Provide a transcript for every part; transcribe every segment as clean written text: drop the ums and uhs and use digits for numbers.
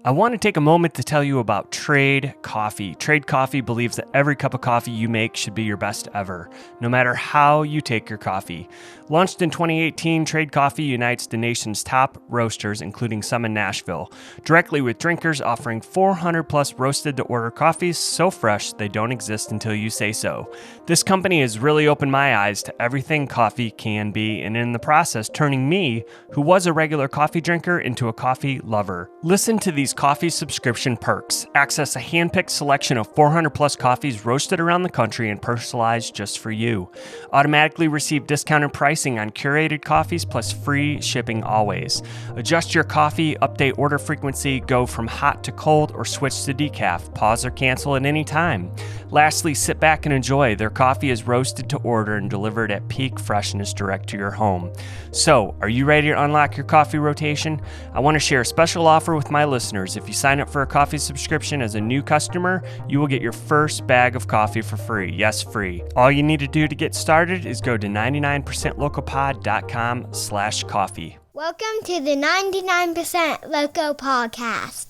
I want to take a moment to tell you about Trade Coffee. Trade Coffee believes that every cup of coffee you make should be your best ever, no matter how you take your coffee. Launched in 2018, Trade Coffee unites the nation's top roasters, including some in Nashville, directly with drinkers, offering 400 plus roasted-to-order coffees so fresh they don't exist until you say so. This company has really opened my eyes to everything coffee can be, and in the process, turning me, who was a regular coffee drinker, into a coffee lover. Listen to these coffee subscription perks. Access a hand-picked selection of 400 plus coffees roasted around the country and personalized just for you. Automatically receive discounted pricing on curated coffees plus free shipping always. Adjust your coffee, update order frequency, go from hot to cold, or switch to decaf. Pause or cancel at any time. Lastly, sit back and enjoy. Their coffee is roasted to order and delivered at peak freshness direct to your home. So, are you ready to unlock your coffee rotation? I want to share a special offer with my listeners. If you sign up for a coffee subscription as a new customer, you will get your first bag of coffee for free. Yes, free. All you need to do to get started is go to 99percentlocalpod.com/coffee. Welcome to the 99% Loco Podcast.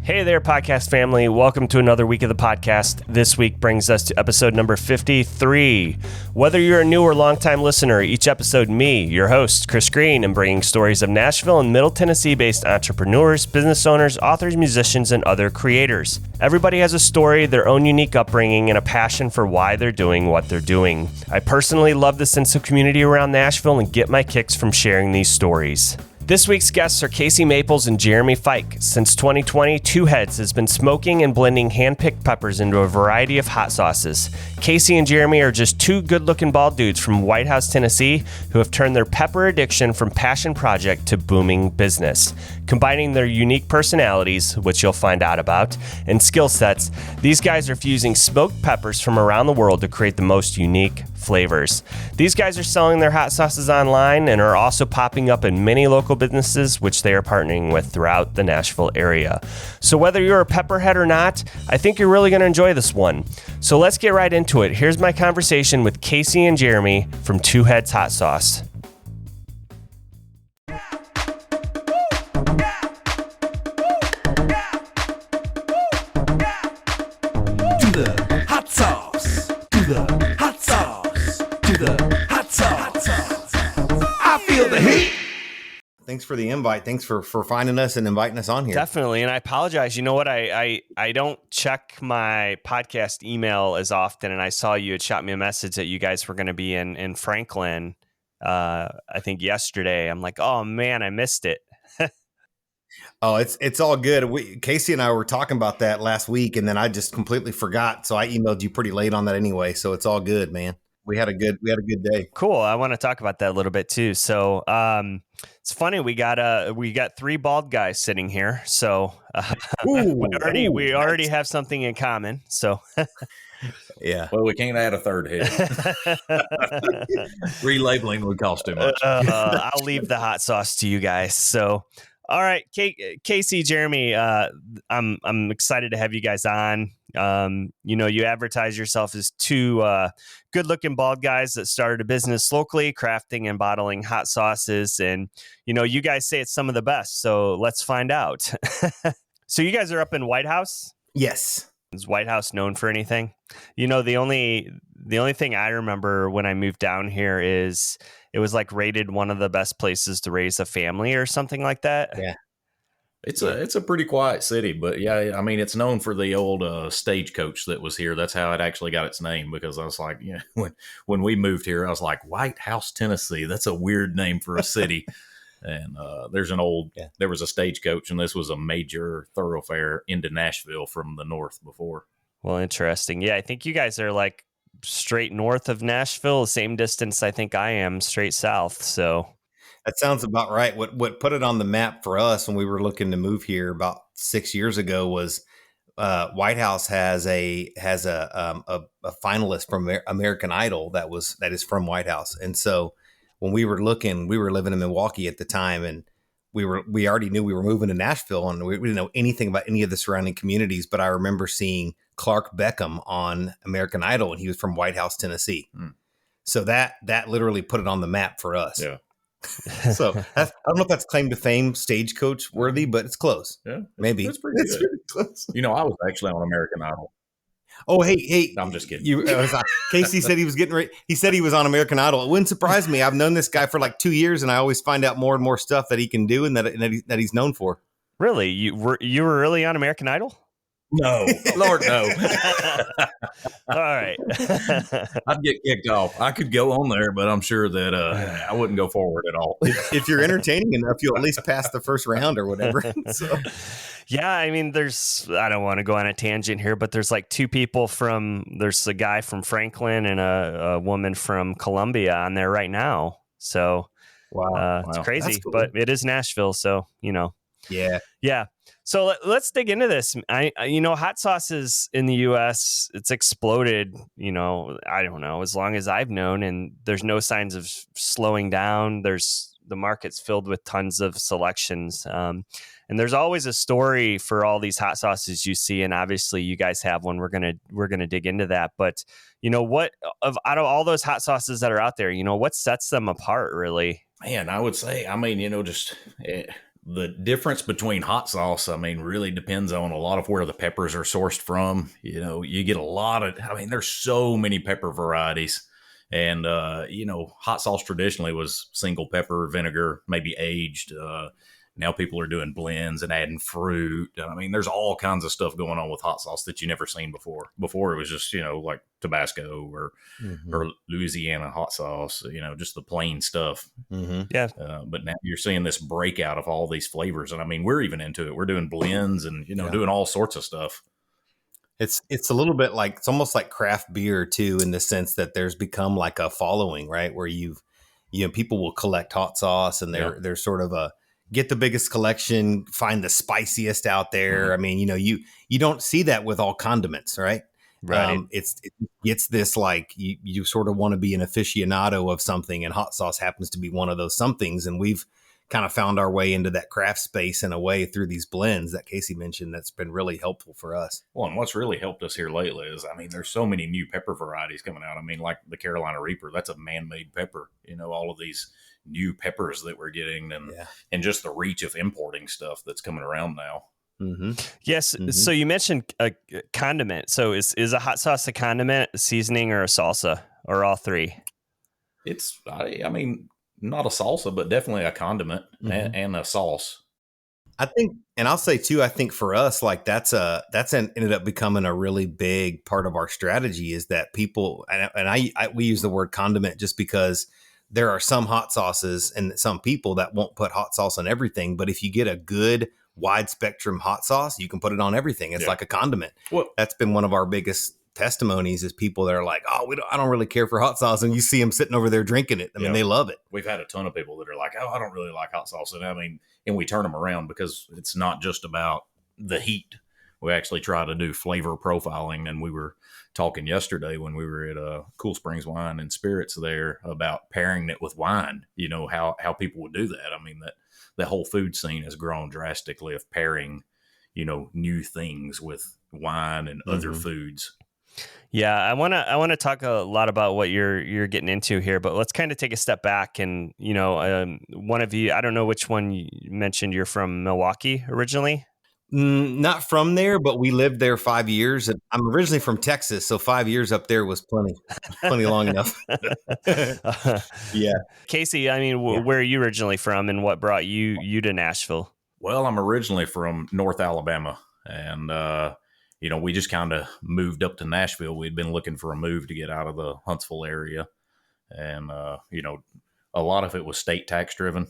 Hey there, podcast family. Welcome to another week of the podcast. This week brings us to episode number 53. Whether you're a new or longtime listener, each episode, me, your host, Chris Green, am bringing stories of Nashville and Middle Tennessee-based entrepreneurs, business owners, authors, musicians, and other creators. Everybody has a story, their own unique upbringing, and a passion for why they're doing what they're doing. I personally love the sense of community around Nashville and get my kicks from sharing these stories. This week's guests are Casey Maples and Jeremy Fyke. Since 2020, Two Heads has been smoking and blending hand-picked peppers into a variety of hot sauces. Casey and Jeremy are just two good-looking bald dudes from White House, Tennessee, who have turned their pepper addiction from passion project to booming business. Combining their unique personalities, which you'll find out about, and skill sets, these guys are fusing smoked peppers from around the world to create the most unique flavors. These guys are selling their hot sauces online and are also popping up in many local businesses, which they are partnering with throughout the Nashville area. So whether you're a pepperhead or not, I think you're really going to enjoy this one. So let's get right into it. Here's my conversation with Casey and Jeremy from Two Heads Hot Sauce. Thanks for the invite. Thanks for finding us and inviting us on here. Definitely. And I apologize. You know what? I don't check my podcast email as often. And I saw you had shot me a message that you guys were going to be in Franklin, I think yesterday. I'm like, oh man, I missed it. Oh, it's all good. Casey and I were talking about that last week, and then I just completely forgot. So I emailed you pretty late on that anyway. So it's all good, man. We had a good day. Cool. I want to talk about that a little bit too. So it's funny, we got three bald guys sitting here. So we already have something in common. So yeah. Well, we can't add a third head. Relabeling would cost too much. I'll leave the hot sauce to you guys. So all right, Casey, Jeremy, I'm excited to have you guys on. You advertise yourself as two good-looking bald guys that started a business locally, crafting and bottling hot sauces. And, you guys say it's some of the best. So let's find out. So you guys are up in White House? Yes. Is White House known for anything? The only thing I remember when I moved down here is it was like rated one of the best places to raise a family or something like that. Yeah. It's a pretty quiet city, but yeah, I mean, it's known for the old stagecoach that was here. That's how it actually got its name, because I was like, when we moved here, I was like, White House, Tennessee. That's a weird name for a city. And there was a stagecoach, and this was a major thoroughfare into Nashville from the north before. Well, interesting. Yeah, I think you guys are like straight north of Nashville, the same distance I think I am straight south. So That sounds about right. What put it on the map for us when we were looking to move here about 6 years ago was White House has a finalist from American Idol that is from White House, and so when we were looking, we were living in Milwaukee at the time, and we already knew we were moving to Nashville, and we didn't know anything about any of the surrounding communities. But I remember seeing Clark Beckham on American Idol, and he was from White House, Tennessee. So that literally put it on the map for us. Yeah. So I don't know if that's claim to fame stagecoach worthy, but it's close. Yeah. Maybe That's pretty good. really close. You know, I was actually on American Idol. Oh, hey! I'm just kidding. Casey said he was getting ready. He said he was on American Idol. It wouldn't surprise me. I've known this guy for like 2 years, and I always find out more and more stuff that he can do and that he's known for. Really? You were really on American Idol? No, Lord, no. All right. I'd get kicked off. I could go on there, but I'm sure that I wouldn't go forward at all. If you're entertaining enough, you'll at least pass the first round or whatever. So. Yeah, I mean, I don't want to go on a tangent here, but there's like there's a guy from Franklin and a woman from Columbia on there right now. So Wow. It's crazy, cool. but it is Nashville. So, Yeah. So let's dig into this. Hot sauces in the U.S., it's exploded, I don't know, as long as I've known, and there's no signs of slowing down. The market's filled with tons of selections. And there's always a story for all these hot sauces you see. And obviously you guys have one. We're going to dig into that. But, out of all those hot sauces that are out there, what sets them apart really? Man, I would say, the difference between hot sauce, really depends on a lot of where the peppers are sourced from. You get a lot of, there's so many pepper varieties. And, hot sauce traditionally was single pepper, vinegar, maybe aged. Now people are doing blends and adding fruit. There's all kinds of stuff going on with hot sauce that you never seen before. Before it was just, like Tabasco or Louisiana hot sauce, just the plain stuff. Mm-hmm. Yeah. But now you're seeing this breakout of all these flavors. And we're even into it. We're doing blends and, doing all sorts of stuff. It's a little bit like, it's almost like craft beer too, in the sense that there's become like a following, right? Where people will collect hot sauce and they're sort of get the biggest collection, find the spiciest out there. Mm-hmm. You don't see that with all condiments, right? Right. It's this like you sort of want to be an aficionado of something, and hot sauce happens to be one of those somethings. And we've kind of found our way into that craft space in a way through these blends that Casey mentioned. That's been really helpful for us. Well, and what's really helped us here lately is, there's so many new pepper varieties coming out. Like the Carolina Reaper, that's a man-made pepper. All of these new peppers that we're getting, and just the reach of importing stuff that's coming around now. Mm-hmm. Yes. Mm-hmm. So you mentioned a condiment. So is a hot sauce a condiment, a seasoning, or a salsa, or all three? It's, not a salsa, but definitely a condiment and a sauce. I think, and I'll say too, I think for us, like ended up becoming a really big part of our strategy, is that people, we use the word condiment just because there are some hot sauces and some people that won't put hot sauce on everything. But if you get a good wide spectrum hot sauce, you can put it on everything. It's like a condiment. Well, that's been one of our biggest testimonies, is people that are like, I don't really care for hot sauce. And you see them sitting over there drinking it. They love it. We've had a ton of people that are like, I don't really like hot sauce. And we turn them around, because it's not just about the heat. We actually try to do flavor profiling. And we were talking yesterday when we were at Cool Springs Wine and Spirits there about pairing it with wine, how people would do that. The whole food scene has grown drastically of pairing, new things with wine and other foods. Yeah, I want to talk a lot about what you're getting into here, but let's kind of take a step back. And one of you, I don't know which one you mentioned, you're from Milwaukee originally. Not from there, but we lived there 5 years. And I'm originally from Texas, so 5 years up there was plenty long enough. Yeah, Casey, where are you originally from, and what brought you to Nashville? Well, I'm originally from North Alabama, and we just kind of moved up to Nashville. We'd been looking for a move to get out of the Huntsville area. And, a lot of it was state tax driven.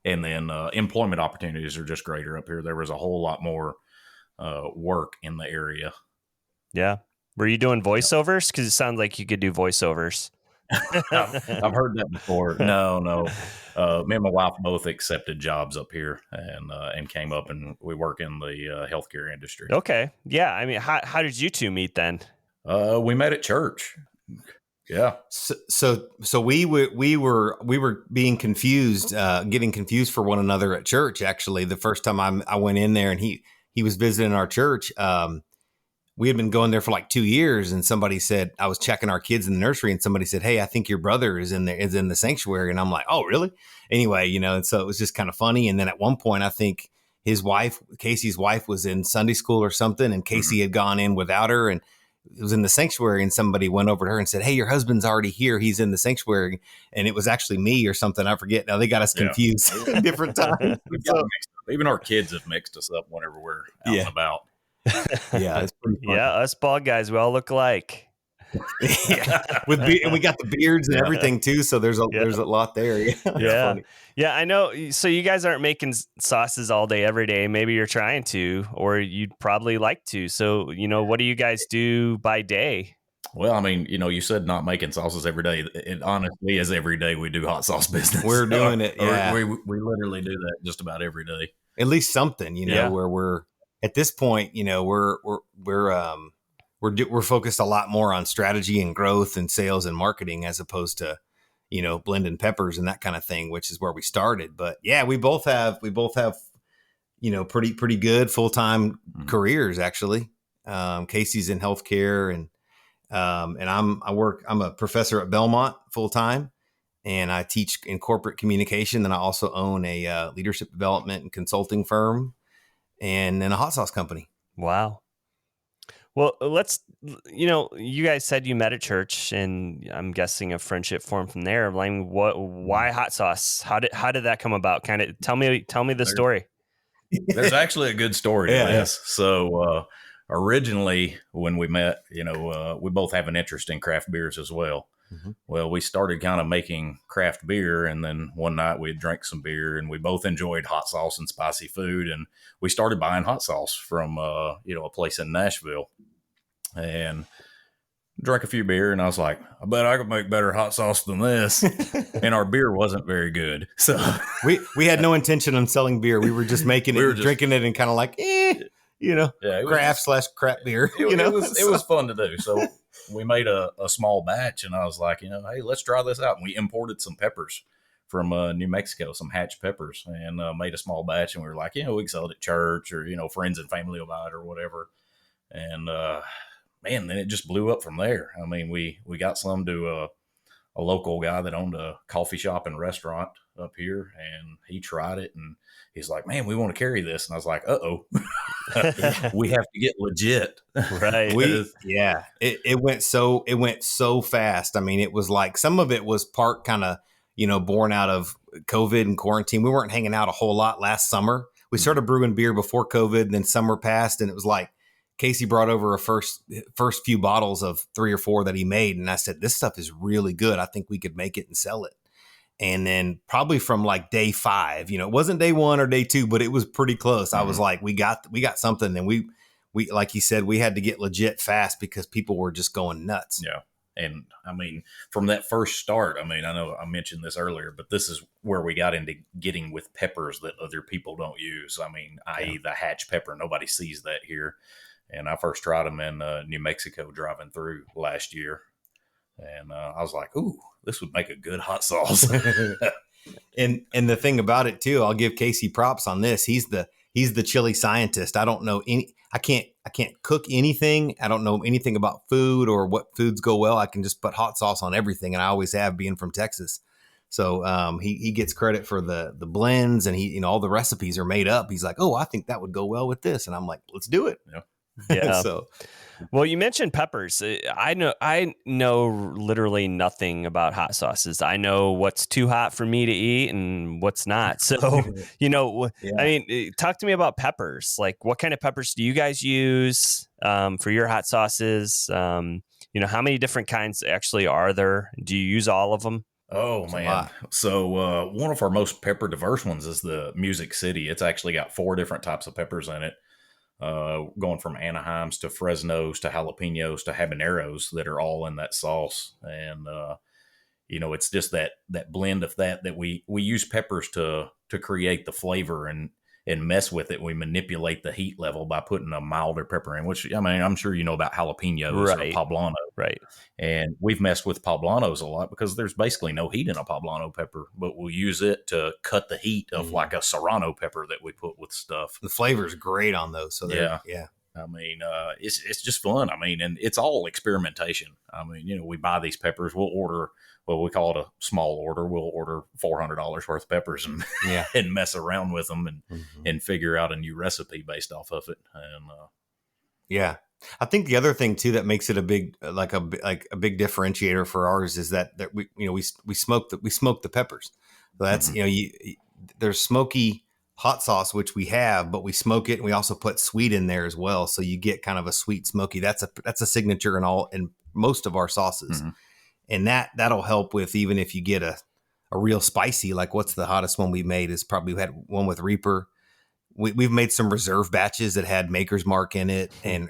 And then employment opportunities are just greater up here. There was a whole lot more work in the area. Yeah. Were you doing voiceovers? Because it sounds like you could do voiceovers. I've heard that before. No. Me and my wife both accepted jobs up here and came up, and we work in the healthcare industry. Okay. Yeah. I mean, how did you two meet then? We met at church. Yeah. So we were being confused, getting confused for one another at church. Actually, the first time I went in there and he was visiting our church. We had been going there for like 2 years, and somebody said, I was checking our kids in the nursery, and somebody said, "Hey, I think your brother is in the sanctuary." And I'm like, "Oh, really?" Anyway, and so it was just kind of funny. And then at one point, I think his wife, Casey's wife, was in Sunday school or something, and Casey had gone in without her, and it was in the sanctuary, and somebody went over to her and said, "Hey, your husband's already here. He's in the sanctuary." And it was actually me or something. I forget. Now they got us confused different times. Even our kids have mixed us up whenever we're out and about. Yeah, it's pretty fun. Yeah, us bald guys, we all look alike. And we got the beards and everything too, so there's a lot there. Yeah, I know. So you guys aren't making sauces all day every day. Maybe you're trying to, or you'd probably like to. So what do you guys do by day? Well, I mean, you said not making sauces every day. It honestly is every day we do hot sauce business. We're doing it. Yeah, we literally do that just about every day. At least something, where we're at this point, we're focused a lot more on strategy and growth and sales and marketing as opposed to, blending peppers and that kind of thing, which is where we started. But yeah, we both have, pretty good full-time careers actually. Casey's in healthcare and I'm a professor at Belmont full-time, and I teach in corporate communication. Then I also own a leadership development and consulting firm and then a hot sauce company. Wow. Well, you guys said you met at church, and I'm guessing a friendship formed from there. Why hot sauce? How did that come about? Kind of tell me the story. There's actually a good story to this. So originally when we met, we both have an interest in craft beers as well. Mm-hmm. Well, we started kind of making craft beer, and then one night we drank some beer, and we both enjoyed hot sauce and spicy food, and we started buying hot sauce from a place in Nashville, and drank a few beer, and I was like, I bet I could make better hot sauce than this. And our beer wasn't very good, so we had no intention on selling beer. We were just making it, drinking it, and kind of like, craft/crap beer. It was fun to do. So we made a small batch, and I was like, hey, let's try this out. And we imported some peppers from New Mexico, some hatch peppers, and made a small batch. And we were like, we can sell it at church, or friends and family will buy it or whatever. And then it just blew up from there. I mean, we got some to a local guy that owned a coffee shop and restaurant up here, and he tried it, and he's like, "Man, we want to carry this." And I was like, "Uh-oh, we have to get legit." Right. It went so fast. I mean, it was like some of it was part kind of, born out of COVID and quarantine. We weren't hanging out a whole lot last summer. We started brewing beer before COVID, and then summer passed, and it was like Casey brought over a first few bottles of 3 or 4 that he made. And I said, "This stuff is really good. I think we could make it and sell it." And then probably from like day 5, it wasn't day 1 or day 2, but it was pretty close. Mm-hmm. I was like, we got something. And we, like he said, we had to get legit fast because people were just going nuts. Yeah. And I mean, from that first start, I mean, I know I mentioned this earlier, but this is where we got into getting with peppers that other people don't use. I mean, i.e. the hatch pepper. Nobody sees that here. And I first tried them in New Mexico driving through last year. And I was like, ooh, this would make a good hot sauce. And the thing about it too, I'll give Casey props on this. He's the chili scientist. I don't know I can't cook anything. I don't know anything about food or what foods go well. I can just put hot sauce on everything, and I always have, being from Texas. So he gets credit for the blends, and all the recipes are made up. He's like, "Oh, I think that would go well with this," and I'm like, "Let's do it." Yeah. So, well, you mentioned peppers. I know literally nothing about hot sauces. I know what's too hot for me to eat and what's not. So, I mean, talk to me about peppers. Like, what kind of peppers do you guys use for your hot sauces? How many different kinds actually are there? Do you use all of them? Oh, man. So one of our most pepper diverse ones is the Music City. It's actually got 4 different types of peppers in it. Going from Anaheims to Fresnos to jalapenos to habaneros that are all in that sauce. And it's just that blend of that we use peppers to create the flavor and mess with it. We manipulate the heat level by putting a milder pepper in, which, I mean, I'm sure you know about jalapenos or poblano. Right. And we've messed with poblanos a lot because there's basically no heat in a poblano pepper, but we'll use it to cut the heat of like a Serrano pepper that we put with stuff. The flavor is great on those. So yeah. I mean, it's just fun. I mean, and it's all experimentation. I mean, we buy these peppers. We'll order, well, we call it a small order. We'll order $400 worth of peppers and and mess around with them and figure out a new recipe based off of it. And I think the other thing too that makes it a big big differentiator for ours is that we smoke the peppers. So that's there's smoky hot sauce, which we have, but we smoke it, and we also put sweet in there as well. So you get kind of a sweet smoky. That's a signature in most of our sauces, and that'll help with even if you get a real spicy. Like what's the hottest one we made is probably we had one with Reaper. We've made some reserve batches that had Maker's Mark in it and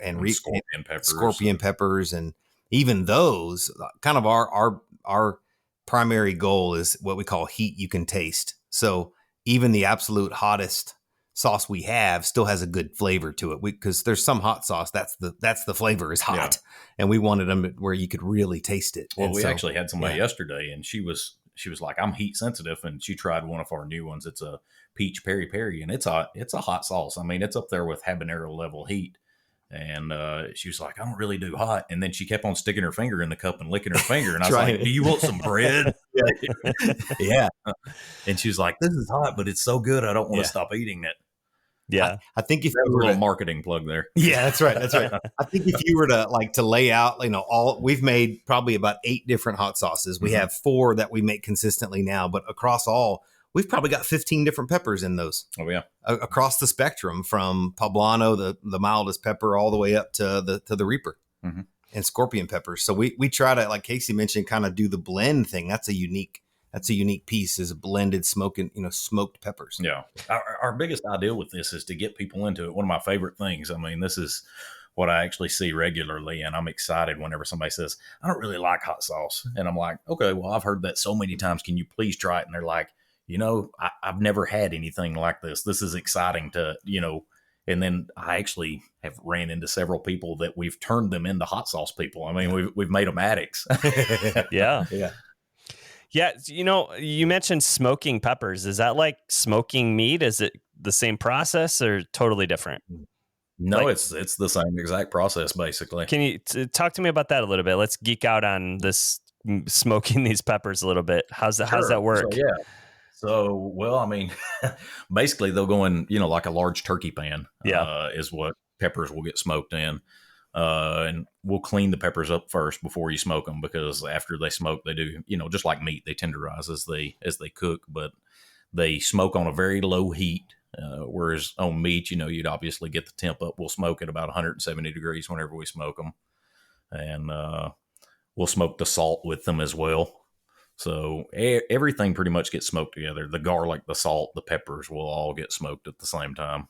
scorpion peppers, and even those kind of our primary goal is what we call heat you can taste. So even the absolute hottest sauce we have still has a good flavor to it because there's some hot sauce that's the flavor is hot, and we wanted them where you could really taste it. Well, we actually had somebody yesterday, and she was like, I'm heat sensitive, and she tried one of our new ones. It's a peach peri peri, and it's a hot sauce. I mean, it's up there with habanero level heat. And she was like, I don't really do hot. And then she kept on sticking her finger in the cup and licking her finger. And I was like, do you want some bread? Yeah. And she was like, this is hot, but it's so good, I don't want to stop eating it. Yeah. I think if that was a little marketing plug there. Yeah, that's right. That's right. I think if you were to lay out, we've made probably about 8 different hot sauces. We have 4 that we make consistently now, but across all, we've probably got 15 different peppers in those. Oh yeah. Across the spectrum from poblano, the mildest pepper, all the way up to the Reaper and scorpion peppers. So we try to, like Casey mentioned, kind of do the blend thing. That's a unique piece, is blended smoked peppers. Yeah. Our biggest ideal with this is to get people into it. One of my favorite things. I mean, this is what I actually see regularly, and I'm excited whenever somebody says, I don't really like hot sauce. And I'm like, okay, well, I've heard that so many times. Can you please try it? And they're like, I've never had anything like this. This is exciting to, and then I actually have ran into several people that we've turned them into hot sauce people. I mean, we've made them addicts. Yeah. Yeah. Yeah. You mentioned smoking peppers. Is that like smoking meat? Is it the same process or totally different? No, it's the same exact process, basically. Can you talk to me about that a little bit? Let's geek out on this smoking these peppers a little bit. How's that work? So, yeah. So, well, I mean, basically they'll go in, like a large turkey pan is what peppers will get smoked in. And we'll clean the peppers up first before you smoke them, because after they smoke, they do, just like meat, they tenderize as they cook, but they smoke on a very low heat. Whereas on meat, you'd obviously get the temp up. We'll smoke at about 170 degrees whenever we smoke them. And we'll smoke the salt with them as well. So everything pretty much gets smoked together. The garlic, the salt, the peppers will all get smoked at the same time.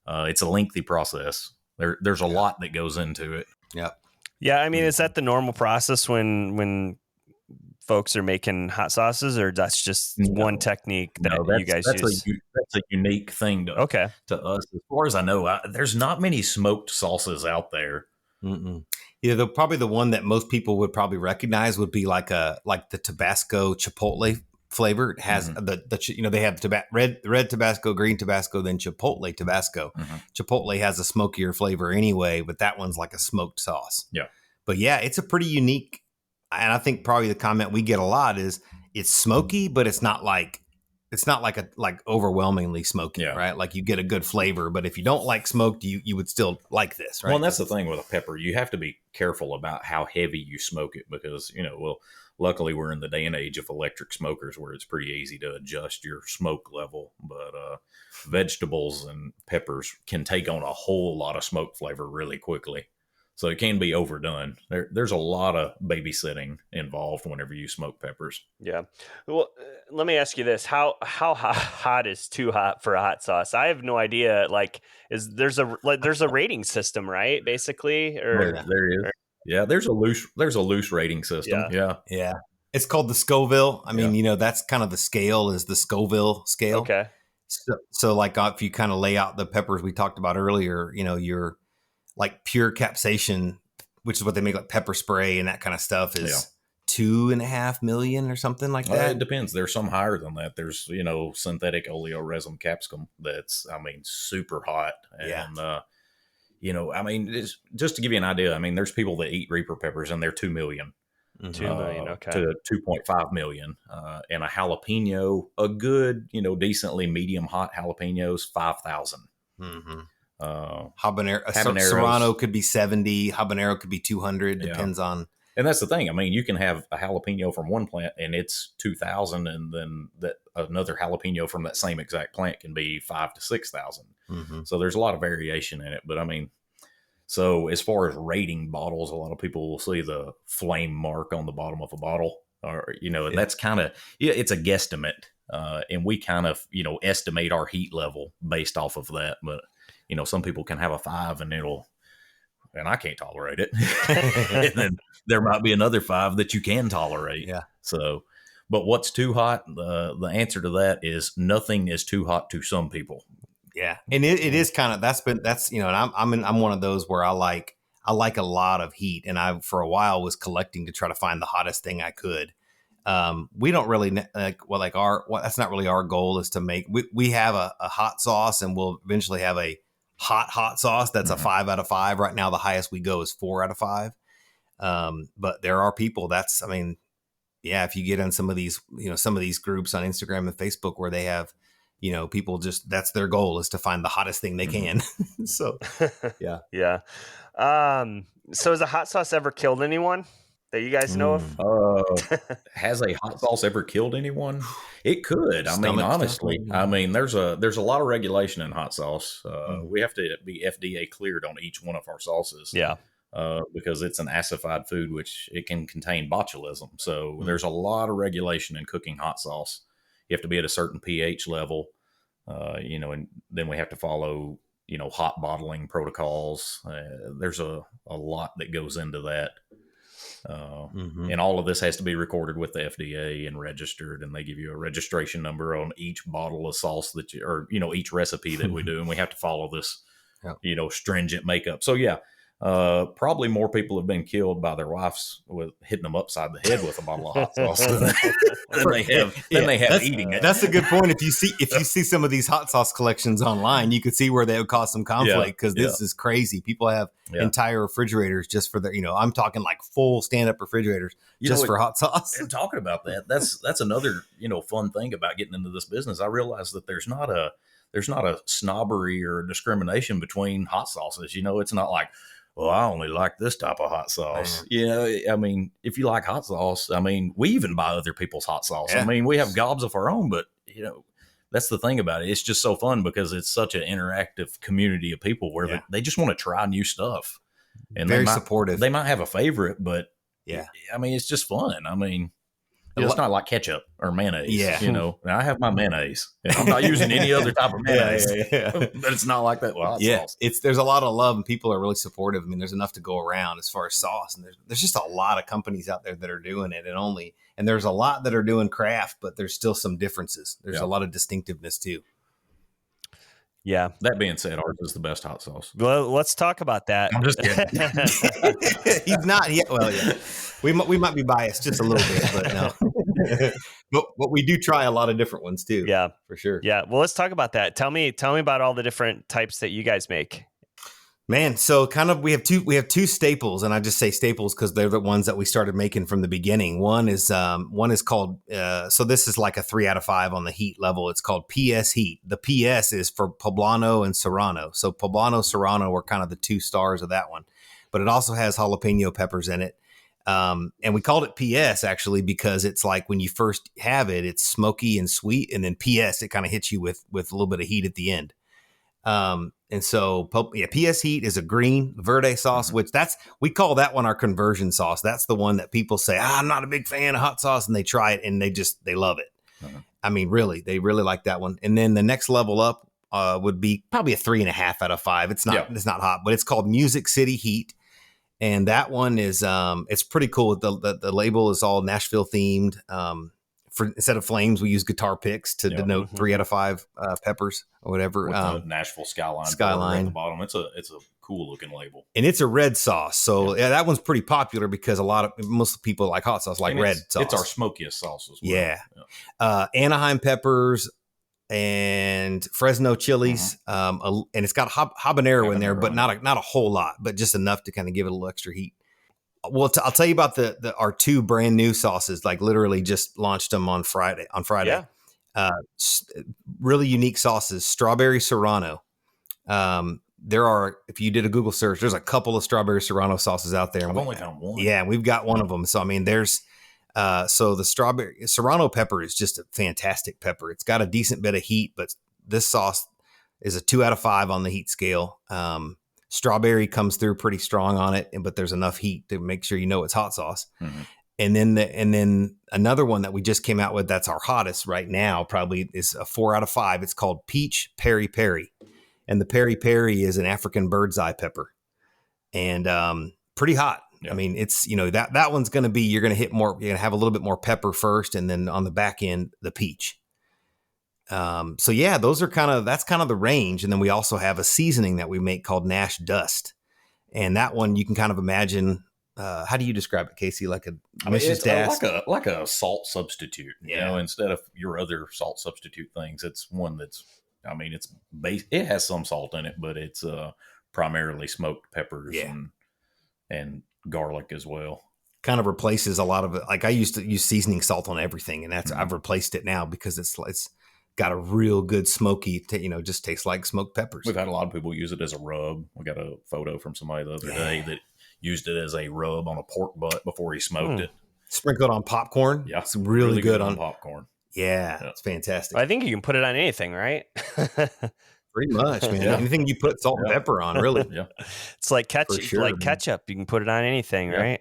It's a lengthy process. There's a lot that goes into it. Yeah. Yeah. I mean, is that the normal process when folks are making hot sauces, or that's just one technique that you guys use? That's a unique thing to us. As far as I know, there's not many smoked salsas out there. Yeah, probably the one that most people would probably recognize would be like the Tabasco Chipotle flavor. It has they have red Tabasco, green Tabasco, then Chipotle Tabasco. Chipotle has a smokier flavor anyway, but that one's like a smoked sauce. Yeah. But yeah, it's a pretty unique, and I think probably the comment we get a lot is it's smoky, but it's not like overwhelmingly smoky, right? Like you get a good flavor, but if you don't like smoked, you would still like this, right? Well, and that's the thing with a pepper. You have to be careful about how heavy you smoke it, because, luckily we're in the day and age of electric smokers where it's pretty easy to adjust your smoke level. But vegetables and peppers can take on a whole lot of smoke flavor really quickly. So it can be overdone. There's a lot of babysitting involved whenever you smoke peppers. Yeah. Well, let me ask you this: how hot is too hot for a hot sauce? I have no idea. Like, there's a rating system, right? Basically, or there is. Yeah, there's a loose rating system. Yeah. It's called the Scoville. I mean, that's kind of the scale is the Scoville scale. Okay. So like if you kind of lay out the peppers we talked about earlier, your like pure capsaicin, which is what they make like pepper spray and that kind of stuff is 2.5 million or something like that. It depends. There's some higher than that. There's, synthetic oleoresin capsicum that's, super hot. And, just to give you an idea, there's people that eat Reaper peppers and they're 2 million. 2 million, okay. To 2.5 million. And a jalapeno, a good, decently medium hot jalapeno is 5,000. Mm-hmm. Habanero Serrano could be 70. Habanero could be 200. Depends on. And that's the thing. You can have a jalapeno from one plant and it's 2,000, and then that another jalapeno from that same exact plant can be 5,000 to 6,000. Mm-hmm. So there's a lot of variation in it. But so as far as rating bottles, a lot of people will see the flame mark on the bottom of a bottle, or and that's kind of it's a guesstimate, and we kind of estimate our heat level based off of that. But some people can have a 5 and I can't tolerate it. And then there might be another 5 that you can tolerate. Yeah. So, but what's too hot? The answer to that is nothing is too hot to some people. Yeah. And it is kind of, and I'm one of those where I like a lot of heat, and I, for a while, was collecting to try to find the hottest thing I could. We don't really that's not really our goal is to make, we have a hot sauce, and we'll eventually have a hot sauce that's a 5 out of 5. Right now the highest we go is 4 out of 5. But there are people if you get on some of these groups on Instagram and Facebook where they have people just, that's their goal is to find the hottest thing they can. So yeah. So has a hot sauce ever killed anyone that you guys know of? Has a hot sauce ever killed anyone? It could. Honestly, there's a lot of regulation in hot sauce. We have to be FDA cleared on each one of our sauces. Yeah. Because it's an acidified food, which it can contain botulism. So there's a lot of regulation in cooking hot sauce. You have to be at a certain pH level, and then we have to follow, hot bottling protocols. There's a lot that goes into that. And all of this has to be recorded with the FDA and registered, and they give you a registration number on each bottle of sauce each recipe that we do. And we have to follow this, stringent makeup. So probably more people have been killed by their wives with hitting them upside the head with a bottle of hot sauce than they have eating it. That's a good point. If you see some of these hot sauce collections online, you could see where they would cause some conflict, because this is crazy. People have entire refrigerators just for their, I'm talking like full stand-up refrigerators just for hot sauce. And talking about that, that's another, fun thing about getting into this business. I realized that there's not a snobbery or discrimination between hot sauces. It's not like, well, I only like this type of hot sauce. If you like hot sauce, we even buy other people's hot sauce. Yeah. We have gobs of our own, but that's the thing about it. It's just so fun because it's such an interactive community of people where they just want to try new stuff. And very supportive. They might have a favorite, but it's just fun. It's not like ketchup or mayonnaise. Yeah. I have my mayonnaise. I'm not using any other type of mayonnaise. But it's not like that with hot sauce. There's a lot of love, and people are really supportive. There's enough to go around as far as sauce, and there's just a lot of companies out there that are doing it, and there's a lot that are doing craft, but there's still some differences. There's a lot of distinctiveness too. Yeah. That being said, ours is the best hot sauce. Well, let's talk about that. I'm just kidding. He's not. We might be biased just a little bit, but no. but we do try a lot of different ones too. Yeah, for sure. Yeah. Well, let's talk about that. Tell me about all the different types that you guys make. Man, so kind of we have two staples, and I just say staples because they're the ones that we started making from the beginning. One is called so this is like a 3 out of 5 on the heat level. It's called PS Heat. The PS is for Poblano and Serrano. So Poblano, Serrano are kind of the 2 stars of that one, but it also has jalapeno peppers in it. And we called it PS actually because it's like when you first have it, it's smoky and sweet, and then PS it kind of hits you with a little bit of heat at the end. And so, PS Heat is a green verde sauce, which we call that one our conversion sauce. That's the one that people say, I'm not a big fan of hot sauce, and they try it and they love it. Really, they really like that one. And then the next level up, would be probably a 3.5 out of 5. It's not hot, but it's called Music City Heat. And that one is it's pretty cool. The label is all Nashville themed. For instead of flames, we use guitar picks to denote 3 out of 5 peppers or whatever. With the Nashville skyline at the bottom. It's a cool looking label, and it's a red sauce. So yeah, that one's pretty popular because most people like hot sauce, like red sauce. It's our smokiest sauce as well. Yeah. Anaheim peppers and Fresno chilies, and it's got habanero in there, but not a whole lot, but just enough to kind of give it a little extra heat. Well, I'll tell you about our 2 brand new sauces. Like literally just launched them on Friday. Yeah. Really unique sauces. Strawberry Serrano. There are, if you did a Google search, there's a couple of strawberry Serrano sauces out there. I've only found one. Yeah, we've got one of them. So I mean, there's so the strawberry Serrano pepper is just a fantastic pepper. It's got a decent bit of heat, but this sauce is a 2 out of 5 on the heat scale. Strawberry comes through pretty strong on it, but there's enough heat to make sure you know it's hot sauce. Mm-hmm. And then another one that we just came out with that's our hottest right now probably is a 4 out of 5. It's called Peach Peri Peri, and the peri peri is an African bird's eye pepper, and pretty hot. Yeah. I mean, it's that one's going to be you're going to have a little bit more pepper first, and then on the back end the peach. So yeah, that's kind of the range. And then we also have a seasoning that we make called Nash Dust. And that one you can kind of imagine, how do you describe it, Casey? Like it's like a salt substitute, instead of your other salt substitute things. It's one that's, it has some salt in it, but it's, primarily smoked peppers and garlic as well. Kind of replaces a lot of it. Like I used to use seasoning salt on everything, and I've replaced it now because it's got a real good smoky, just tastes like smoked peppers. We've had a lot of people use it as a rub. We got a photo from somebody the other day that used it as a rub on a pork butt before he smoked it. Sprinkled on popcorn. Yeah. It's really good on popcorn. Yeah, it's fantastic. I think you can put it on anything, right? Pretty much, man. Yeah. Anything you put salt and pepper on, really. Yeah. It's like ketchup. Sure, like ketchup, you can put it on anything, right?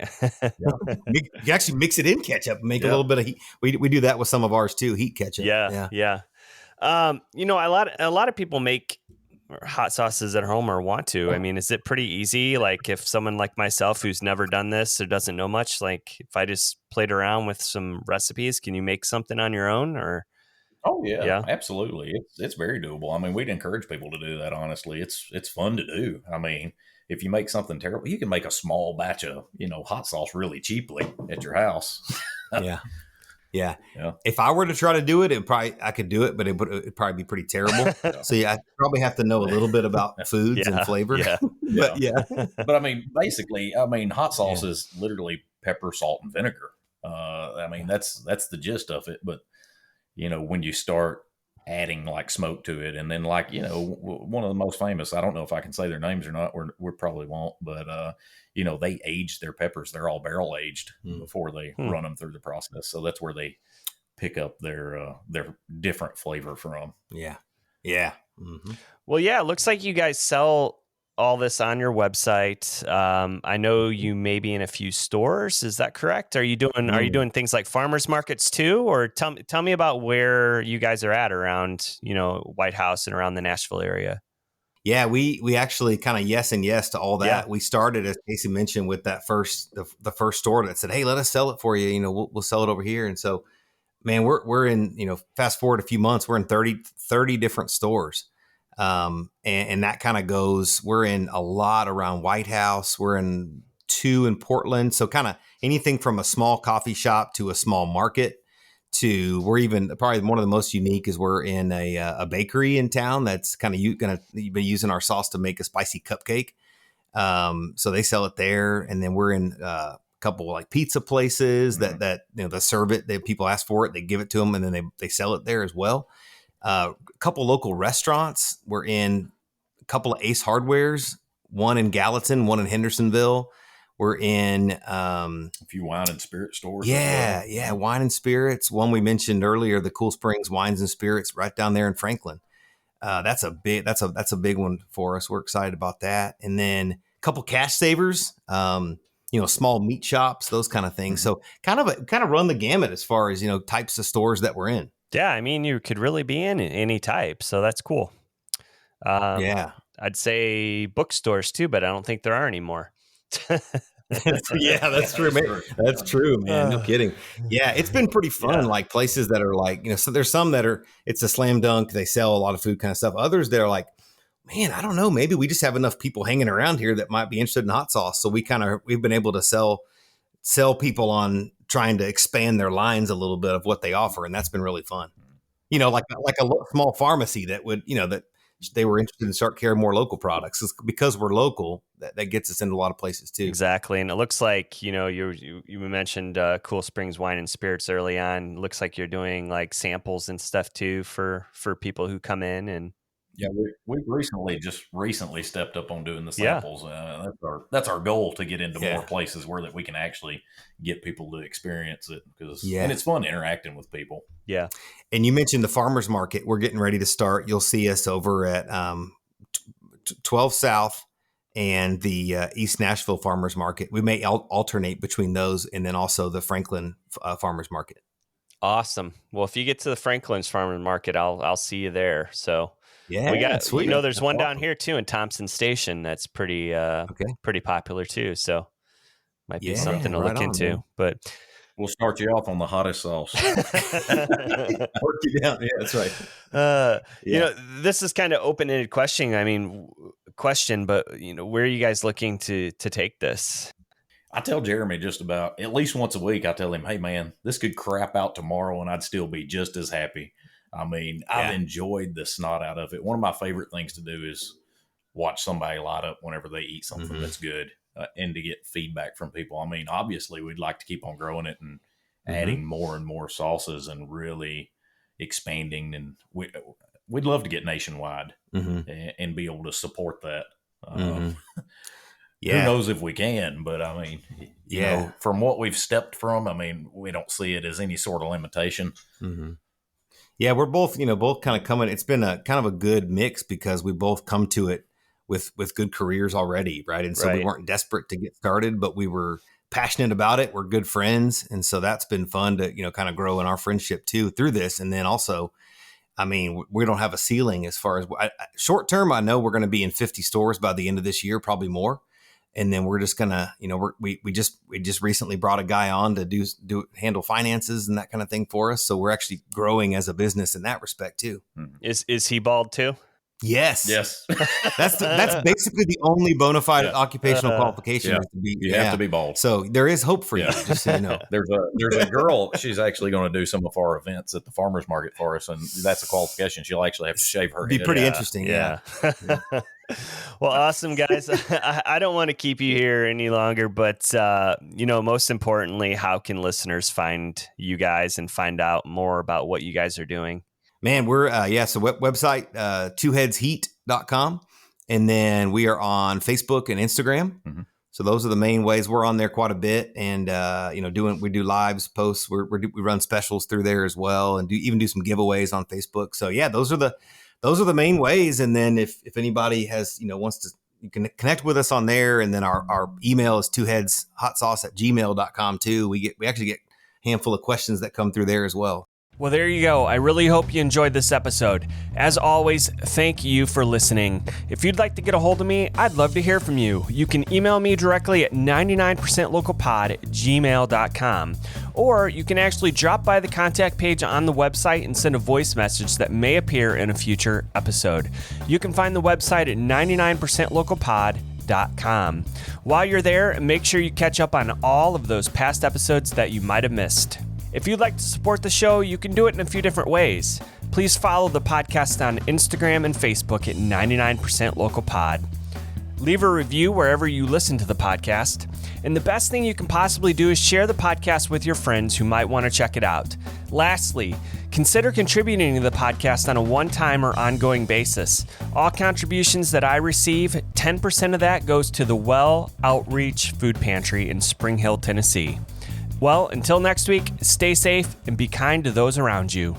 You actually mix it in ketchup, make a little bit of heat. We do that with some of ours too, heat ketchup. Yeah. A lot of people make hot sauces at home or want to. I mean, is it pretty easy? Like if someone like myself who's never done this or doesn't know much, like if I just played around with some recipes, can you make something on your own or? Oh yeah, absolutely. It's very doable. I mean, we'd encourage people to do that. Honestly, it's fun to do. I mean, if you make something terrible, you can make a small batch of hot sauce really cheaply at your house. Yeah. If I were to try to do it, I could do it, but it'd probably be pretty terrible. So I probably have to know a little bit about foods and flavor. Yeah. But I mean, basically, hot sauce is literally pepper, salt, and vinegar. That's the gist of it. But when you start adding like smoke to it, and then one of the most famous, I don't know if I can say their names or not, we probably won't, but they age their peppers. They're all barrel aged before they run them through the process. So that's where they pick up their different flavor from. Yeah. Mm-hmm. Well, yeah, it looks like you guys sell all this on your website. I know you may be in a few stores. Is that correct? Are you doing things like farmers markets too? Or tell me about where you guys are at around, White House and around the Nashville area. Yeah, we actually kind of yes to all that. Yeah. We started, as Casey mentioned, with that the first store that said, "Hey, let us sell it for you. We'll sell it over here." And so, man, we're in, fast forward a few months, we're in 30 different stores. And that kind of goes, we're in a lot around White House. We're in 2 in Portland. So kind of anything from a small coffee shop to a small market to we're even probably one of the most unique is we're in a bakery in town that's kind of going to be using our sauce to make a spicy cupcake. So they sell it there. And then we're in a couple like pizza places that they serve it. People ask for it, they give it to them, and then they sell it there as well. A couple local restaurants. We're in a couple of Ace Hardwares, one in Gallatin, one in Hendersonville. We're in a few wine and spirit stores. Yeah, wine and spirits. One we mentioned earlier, the Cool Springs Wines and Spirits, right down there in Franklin. That's a big one for us. We're excited about that. And then a couple cash savers. Small meat shops, those kind of things. So kind of run the gamut as far as types of stores that we're in. Yeah, I mean, you could really be in any type, so that's cool. I'd say bookstores too, but I don't think there are anymore. Yeah, that's true, man. That's true, man. No kidding. Yeah, it's been pretty fun. Yeah. Like places that are like, so there's some that are, it's a slam dunk. They sell a lot of food kind of stuff. Others that are like, man, I don't know. Maybe we just have enough people hanging around here that might be interested in hot sauce. So we've been able to sell people on trying to expand their lines a little bit of what they offer. And that's been really fun. Like a small pharmacy that would, that they were interested in start carrying more local products. It's because we're local that gets us into a lot of places too. Exactly. And it looks like, you mentioned Cool Springs Wine and Spirits early on. It looks like you're doing like samples and stuff too for people who come in. And yeah, we've recently stepped up on doing the samples. That's our goal, to get into more places where that we can actually get people to experience it, and it's fun interacting with people. Yeah. And you mentioned the farmers market. We're getting ready to start. You'll see us over at 12 South and the East Nashville farmers market. We may alternate between those, and then also the Franklin farmers market. Awesome. Well, if you get to the Franklin's farmers market, I'll see you there. So yeah, we got, sweet. there's one down here too in Thompson Station that's pretty popular too. So might be something to look into. Man. But we'll start you off on the hottest sauce. Work you down. Yeah, that's right. This is kind of open-ended question. But where are you guys looking to take this? I tell Jeremy just about at least once a week. I tell him, "Hey, man, this could crap out tomorrow, and I'd still be just as happy." I mean, I've enjoyed the snot out of it. One of my favorite things to do is watch somebody light up whenever they eat something that's good, and to get feedback from people. I mean, obviously, we'd like to keep on growing it and adding more and more sauces and really expanding. And we'd love to get nationwide and be able to support that. Who knows if we can, but I mean, you know, from what we've stepped from, I mean, we don't see it as any sort of limitation. Yeah, we're both kind of coming. It's been a kind of a good mix because we both come to it with good careers already, right? And so we weren't desperate to get started, but we were passionate about it. We're good friends, and so that's been fun to kind of grow in our friendship too through this. And then also, I mean, we don't have a ceiling as far as short term. I know we're going to be in 50 stores by the end of this year, probably more. And then we're just gonna, we just recently brought a guy on to handle finances and that kind of thing for us. So we're actually growing as a business in that respect too. Is he bald too? Yes. That's basically the only bona fide occupational qualification. Is to be, you have to be bald. So there is hope for you. Just so you know, there's a girl. She's actually going to do some of our events at the farmers market for us, and that's a qualification. She'll actually have to shave her head. Be pretty interesting. Yeah. Well, awesome, guys. I don't want to keep you here any longer, but most importantly, how can listeners find you guys and find out more about what you guys are doing? Man, we're so website twoheadsheat.com, and then we are on Facebook and Instagram. So those are the main ways. We're on there quite a bit, and we do lives, posts. We run specials through there as well, and do some giveaways on Facebook. So yeah, those are the main ways. And then if anybody has wants to, you can connect with us on there. And then our email is twoheadshotsauce@gmail.com too. We actually get a handful of questions that come through there as well. Well, there you go. I really hope you enjoyed this episode. As always, thank you for listening. If you'd like to get a hold of me, I'd love to hear from you. You can email me directly at 99percentlocalpod@gmail.com. Or you can actually drop by the contact page on the website and send a voice message that may appear in a future episode. You can find the website at 99percentlocalpod.com. While you're there, make sure you catch up on all of those past episodes that you might have missed. If you'd like to support the show, you can do it in a few different ways. Please follow the podcast on Instagram and Facebook at 99percentlocalpod. Leave a review wherever you listen to the podcast. And the best thing you can possibly do is share the podcast with your friends who might want to check it out. Lastly, consider contributing to the podcast on a one-time or ongoing basis. All contributions that I receive, 10% of that goes to the Well Outreach Food Pantry in Spring Hill, Tennessee. Well, until next week, stay safe and be kind to those around you.